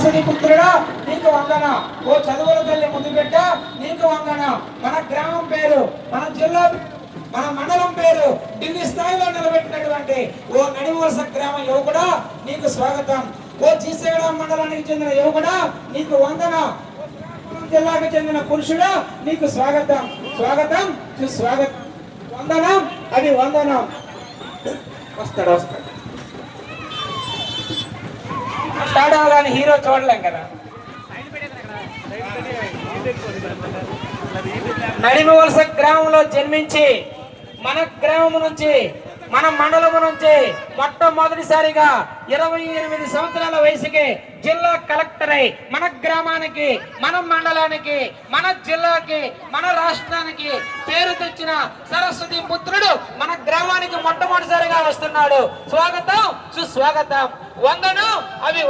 సరస్వతి పుత్రుడా నీకు వందన. ఓ చదువుల తల్లి ముందు పెట్ట నీకు వందన. మన గ్రామం పేరు, మన జిల్లా, మన మండలం పేరు ఢిల్లీ స్థాయిలో నిలబెట్టినటువంటి ఓ నడివలస గ్రామ యువకుడా నీకు స్వాగతం. ఓ జీసేగడ మండలానికి చెందిన యువకుడా నీకు వందన. జిల్లాకు చెందిన పురుషుడా నీకు స్వాగతం, స్వాగతం, సుస్వాగతం. వందనం, అది వందనం. వస్తాడు స్టార్ట్ అవ్వగానే హీరో చూడలేం కదా. నడిమి వలస గ్రామంలో జన్మించి మన గ్రామం నుంచి, మన మండలం నుంచి మొట్టమొదటిసారిగా 28 సంవత్సరాల వయసుకి జిల్లా కలెక్టర్ అయి మన గ్రామానికి, మన మండలానికి, మన జిల్లాకి, మన రాష్ట్రానికి పేరు తెచ్చిన సరస్వతి పుత్రుడు మన గ్రామానికి మొట్టమొదటిసారిగా వస్తున్నాడు. స్వాగతం, సుస్వాగతం. వందనం, అవి